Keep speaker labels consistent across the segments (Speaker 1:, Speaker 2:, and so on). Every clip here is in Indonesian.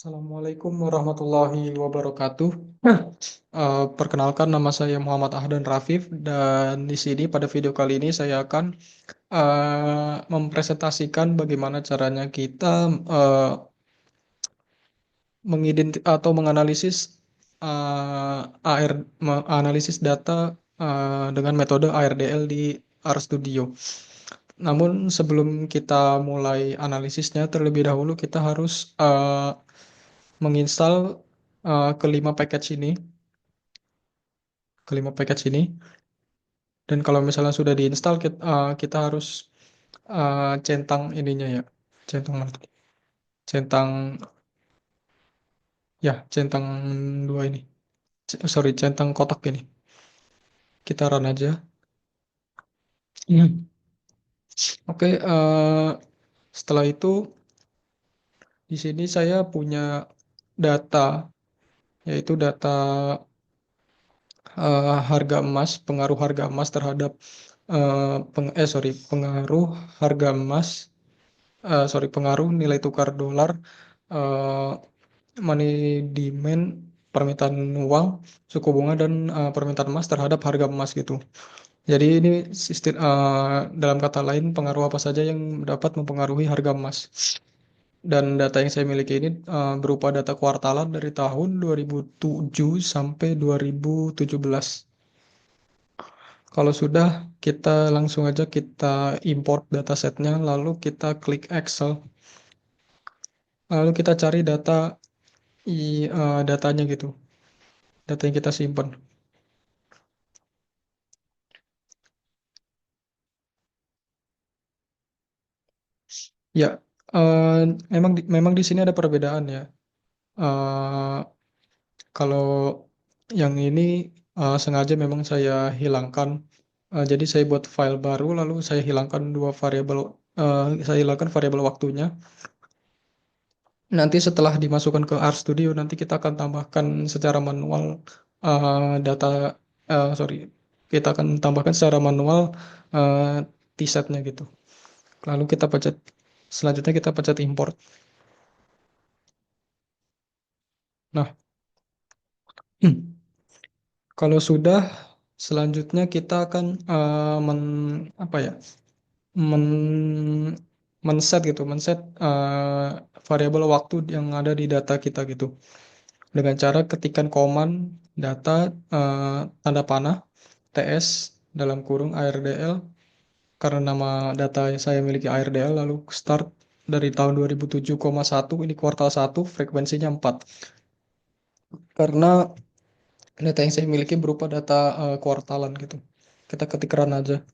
Speaker 1: Assalamualaikum warahmatullahi wabarakatuh. Perkenalkan nama saya Muhammad Ahdan Rafif dan di sini pada video kali ini saya akan mempresentasikan bagaimana caranya kita atau menganalisis analisis data dengan metode ARDL di RStudio. Namun sebelum kita mulai analisisnya, terlebih dahulu kita harus menginstal kelima package ini. Dan kalau misalnya sudah diinstal, kita harus centang ininya ya, centang mana tuh? Centang centang dua ini. Sorry, centang kotak ini. Kita run aja. Hmm. Oke, setelah itu di sini saya punya data, yaitu data harga emas, pengaruh harga emas terhadap pengaruh harga emas, pengaruh nilai tukar dolar, eh, money demand, permintaan uang, suku bunga dan permintaan emas terhadap harga emas gitu. Jadi ini sistem, dalam kata lain, pengaruh apa saja yang dapat mempengaruhi harga emas. Dan data yang saya miliki ini berupa data kuartalan dari tahun 2007 sampai 2017. Kalau sudah, kita langsung aja kita import datasetnya, lalu kita klik Excel, lalu kita cari datanya gitu, data yang kita simpan. Ya, eh, memang di sini ada perbedaan ya. Eh, Kalau yang ini sengaja memang saya hilangkan. Jadi saya buat file baru, lalu saya hilangkan saya hilangkan variabel waktunya. Nanti setelah dimasukkan ke RStudio, nanti kita akan tambahkan secara manual data, sorry, kita akan tambahkan secara manual t-setnya gitu. Lalu selanjutnya kita pencet import. Nah, kalau sudah, selanjutnya kita akan apa ya, men men-set variabel waktu yang ada di data kita gitu. Dengan cara ketikkan command data tanda panah TS dalam kurung ARDL, karena nama data yang saya miliki ARDL, lalu start dari tahun 2007,1, ini kuartal 1, frekuensinya 4. Karena data yang saya miliki berupa data kuartalan gitu. Kita ketik run aja.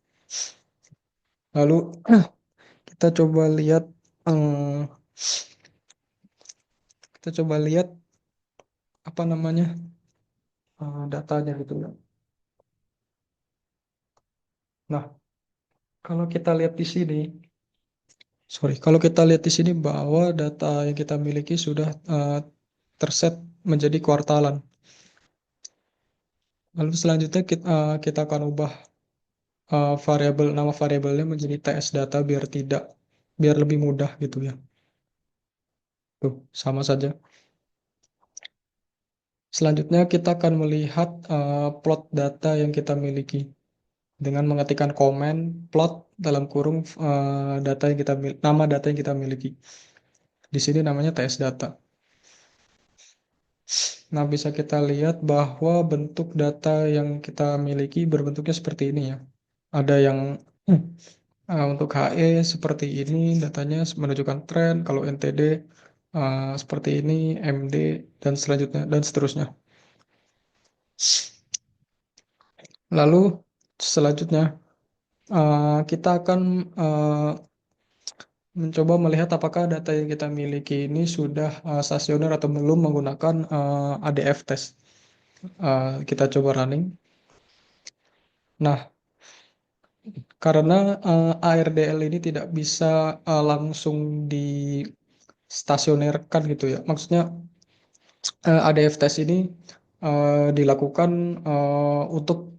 Speaker 1: Lalu kita coba lihat eh, kita coba lihat apa namanya datanya gitu ya. Nah, kalau kita lihat di sini, kalau kita lihat di sini bahwa data yang kita miliki sudah terset menjadi kuartalan. Lalu selanjutnya kita akan ubah nama variabelnya menjadi TS data biar lebih mudah gitu ya. Tuh, sama saja. Selanjutnya kita akan melihat plot data yang kita miliki dengan mengetikkan komen plot dalam kurung nama data yang kita miliki. Di sini namanya TS data. Nah, bisa kita lihat bahwa bentuk data yang kita miliki berbentuknya seperti ini ya. Ada yang untuk HE seperti ini, datanya menunjukkan tren. Kalau NTD seperti ini, MD dan selanjutnya dan seterusnya. Lalu selanjutnya kita akan mencoba melihat apakah data yang kita miliki ini sudah stasioner atau belum menggunakan ADF test. Kita coba running. Nah, karena ARDL ini tidak bisa langsung distasionerkan gitu ya. Maksudnya ADF test ini dilakukan untuk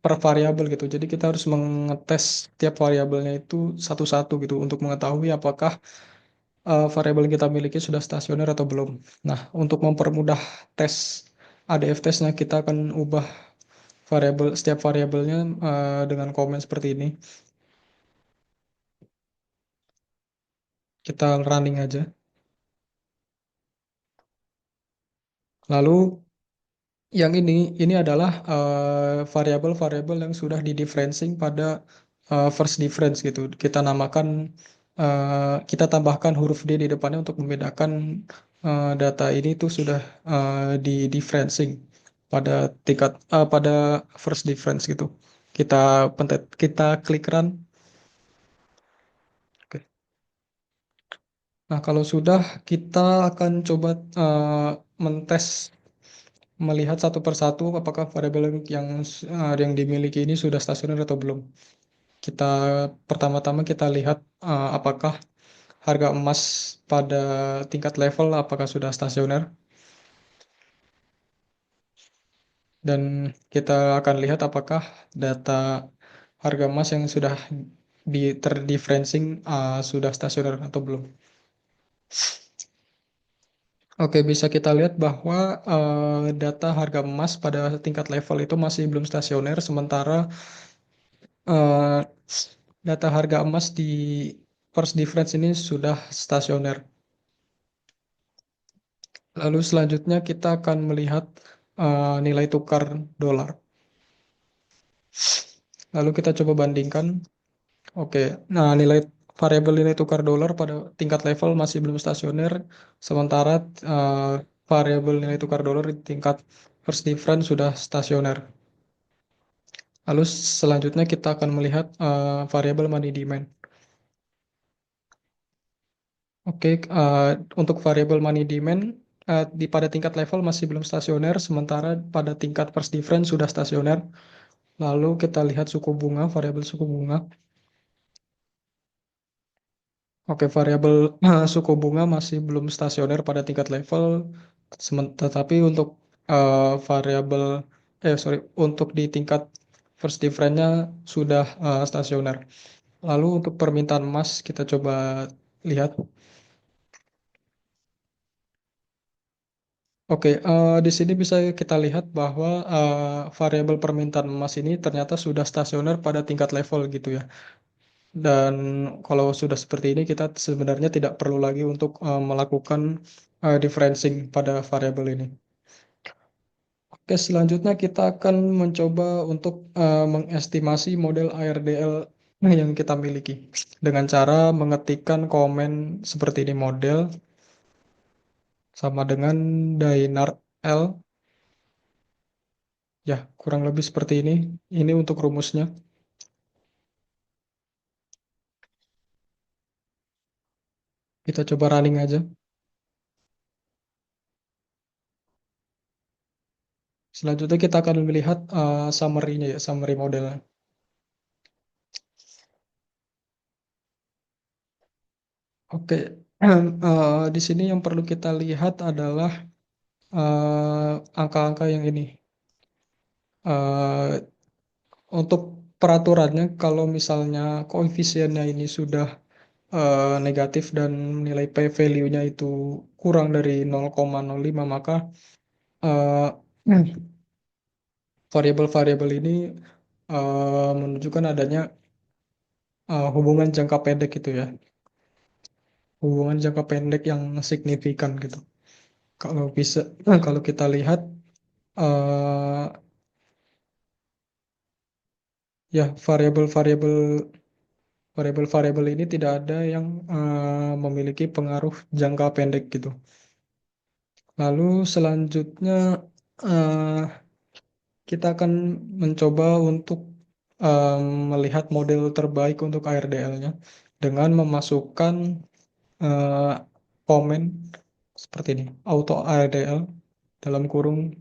Speaker 1: per variabel gitu. Jadi kita harus mengetes tiap variabelnya itu satu-satu gitu untuk mengetahui apakah variabel yang kita miliki sudah stasioner atau belum. Nah, untuk mempermudah tes ADF testnya, kita akan ubah setiap variabelnya dengan komen seperti ini. Kita running aja. Lalu yang ini adalah variabel-variabel yang sudah di-differencing pada first difference gitu. Kita namakan, kita tambahkan huruf D di depannya untuk membedakan data ini tuh sudah di-differencing pada first difference gitu. Kita klik run. Oke. Nah, kalau sudah, kita akan coba mentes, melihat satu persatu apakah variabel yang dimiliki ini sudah stasioner atau belum. Kita pertama-tama kita lihat apakah harga emas pada tingkat level apakah sudah stasioner, dan kita akan lihat apakah data harga emas yang sudah terdifferencing sudah stasioner atau belum. Oke, bisa kita lihat bahwa data harga emas pada tingkat level itu masih belum stasioner, sementara eh, data harga emas di first difference ini sudah stasioner. Lalu selanjutnya kita akan melihat nilai tukar dolar. Lalu kita coba bandingkan. Oke, nah variabel nilai tukar dolar pada tingkat level masih belum stasioner, sementara eh, variabel nilai tukar dolar di tingkat first difference sudah stasioner. Lalu selanjutnya kita akan melihat variabel money demand. Oke, untuk variabel money demand pada tingkat level masih belum stasioner, sementara pada tingkat first difference sudah stasioner. Lalu kita lihat suku bunga, variabel suku bunga. Oke, variabel suku bunga masih belum stasioner pada tingkat level, tetapi untuk variabel, sorry, untuk di tingkat first difference-nya sudah stasioner. Lalu untuk permintaan emas kita coba lihat. Oke, di sini bisa kita lihat bahwa variabel permintaan emas ini ternyata sudah stasioner pada tingkat level gitu ya. Dan kalau sudah seperti ini, kita sebenarnya tidak perlu lagi untuk melakukan differencing pada variabel ini. Oke, selanjutnya kita akan mencoba untuk mengestimasi model ARDL yang kita miliki dengan cara mengetikkan komen seperti ini, model sama dengan Dynart L. Ya, kurang lebih seperti ini. Ini untuk rumusnya. Kita coba running aja. Selanjutnya kita akan melihat summary-nya ya, summary modelnya. Oke, di sini yang perlu kita lihat adalah angka-angka yang ini. Eh, untuk peraturannya, kalau misalnya koefisiennya ini sudah negatif dan nilai P value-nya itu kurang dari 0,05, maka eh, variabel-variabel ini menunjukkan adanya hubungan jangka pendek gitu ya. Hubungan jangka pendek yang signifikan gitu. Kalau bisa, kalau kita lihat eh, ya variabel-variabel ini tidak ada yang memiliki pengaruh jangka pendek gitu. Lalu selanjutnya eh, kita akan mencoba untuk eh, melihat model terbaik untuk ARDL-nya dengan memasukkan eh, komen seperti ini, auto ARDL dalam kurung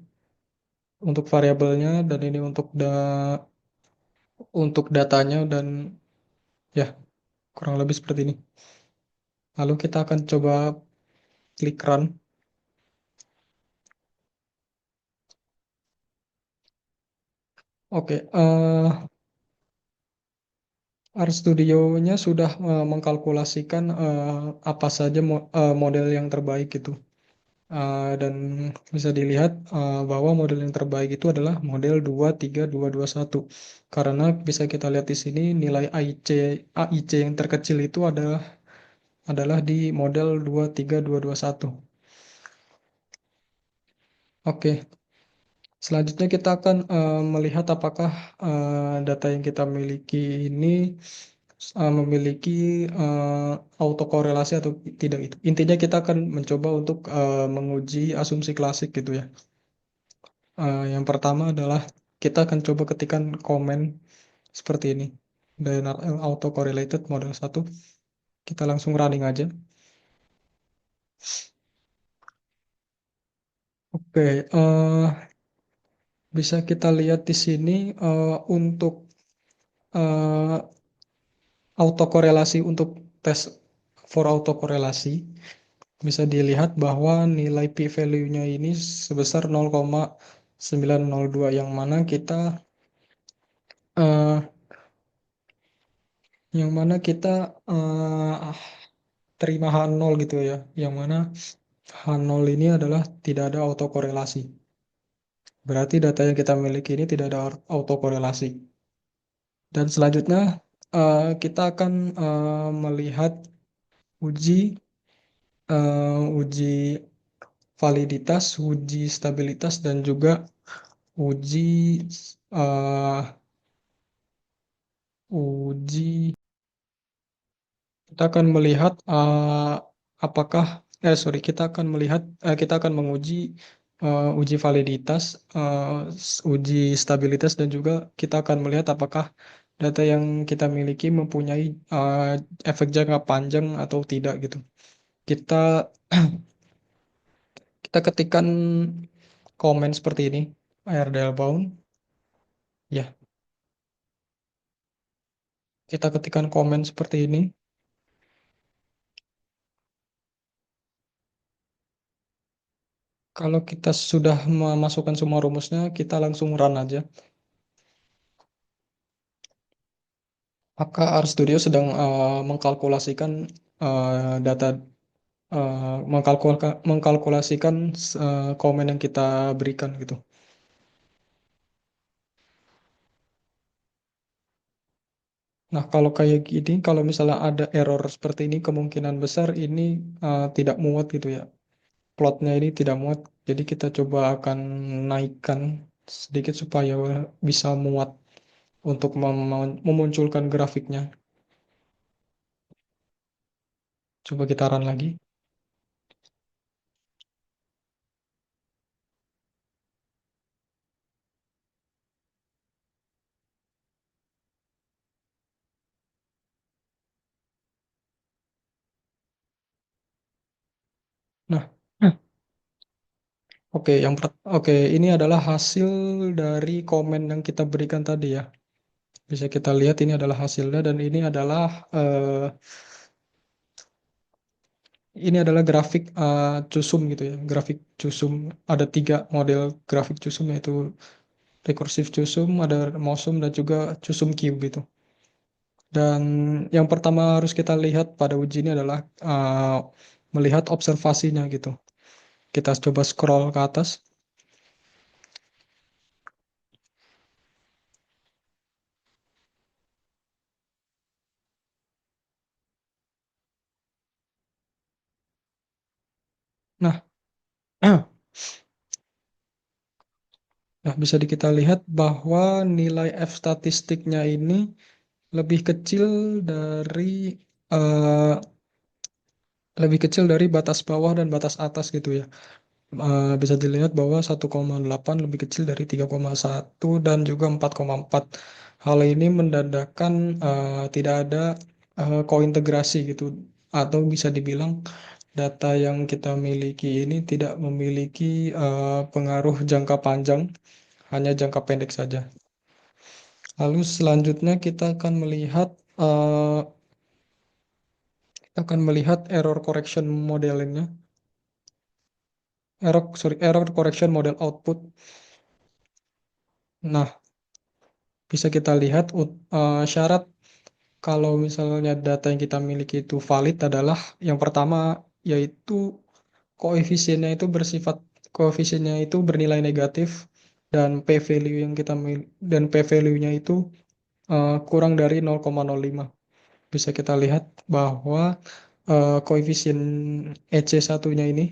Speaker 1: untuk variabelnya, dan ini untuk datanya, dan ya kurang lebih seperti ini. Lalu kita akan coba klik run. Oke, RStudio-nya sudah mengkalkulasikan apa saja model yang terbaik itu. Dan bisa dilihat bahwa model yang terbaik itu adalah model 23221. Karena bisa kita lihat di sini nilai AIC yang terkecil itu adalah di model 23221. Oke, selanjutnya kita akan melihat apakah data yang kita miliki ini memiliki autokorelasi atau tidak itu. Intinya kita akan mencoba untuk menguji asumsi klasik gitu ya. Yang pertama adalah kita akan coba ketikkan komen seperti ini. DNRL autocorrelated model 1. Kita langsung running aja. Oke, bisa kita lihat di sini untuk eh, autokorelasi untuk tes for autokorelasi bisa dilihat bahwa nilai p-value-nya ini sebesar 0,902 yang mana eh, kita terima H0 gitu ya. Yang mana H0 ini adalah tidak ada autokorelasi. Berarti data yang kita miliki ini tidak ada autokorelasi. Dan selanjutnya kita akan melihat uji uji validitas, uji stabilitas, dan juga uji eh, uji kita akan melihat apakah kita akan melihat kita akan menguji uji validitas, uji stabilitas, dan juga kita akan melihat apakah data yang kita miliki mempunyai efek jangka panjang atau tidak gitu. Kita kita ketikkan komen seperti ini, ARDL bound, ya. Kita ketikkan komen seperti ini. Kalau kita sudah memasukkan semua rumusnya, kita langsung run aja. Maka RStudio sedang mengkalkulasikan data, mengkalkulasikan komen yang kita berikan gitu. Nah, kalau kayak gini, kalau misalnya ada error seperti ini, kemungkinan besar ini tidak muat gitu ya. Plotnya ini tidak muat, jadi kita coba akan naikkan sedikit supaya bisa muat untuk memunculkan grafiknya. Coba kita run lagi. Nah, oke, ini adalah hasil dari komen yang kita berikan tadi ya. Bisa kita lihat ini adalah hasilnya dan ini adalah grafik cusum gitu ya. Grafik cusum ada 3 model grafik cusum, yaitu rekursif cusum, ada mosum, dan juga cusum cube gitu. Dan yang pertama harus kita lihat pada uji ini adalah melihat observasinya gitu. Kita coba scroll ke atas. Nah, nah, bisa kita lihat bahwa nilai F statistiknya ini lebih kecil dari eh, batas bawah dan batas atas gitu ya. Bisa dilihat bahwa 1,8 lebih kecil dari 3,1 dan juga 4,4. Hal ini menandakan tidak ada kointegrasi gitu, atau bisa dibilang data yang kita miliki ini tidak memiliki pengaruh jangka panjang, hanya jangka pendek saja. Lalu selanjutnya eh, kita akan melihat error correction modelingnya. Error correction model output. Nah, bisa kita lihat syarat kalau misalnya data yang kita miliki itu valid adalah yang pertama yaitu koefisiennya itu bernilai negatif dan p value yang dan p value-nya itu kurang dari 0,05. Bisa kita lihat bahwa koefisien EC1-nya ini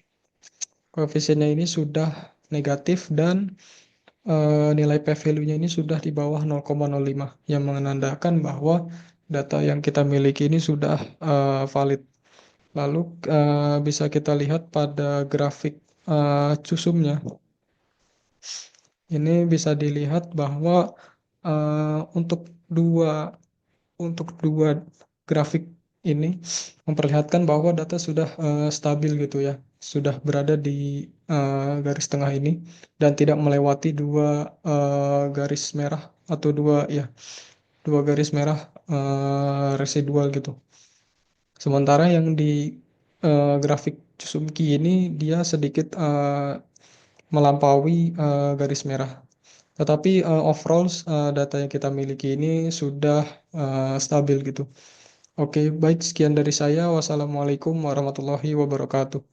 Speaker 1: koefisiennya ini sudah negatif dan nilai p value-nya ini sudah di bawah 0,05 yang menandakan bahwa data yang kita miliki ini sudah valid. Lalu bisa kita lihat pada grafik cusumnya. Ini bisa dilihat bahwa untuk dua grafik ini memperlihatkan bahwa data sudah stabil gitu ya, sudah berada di garis tengah ini dan tidak melewati dua garis merah atau dua garis merah residual gitu. Sementara yang di grafik Chusumki ini dia sedikit melampaui garis merah. Tetapi overall data yang kita miliki ini sudah stabil gitu. Oke, baik sekian dari saya. Wassalamualaikum warahmatullahi wabarakatuh.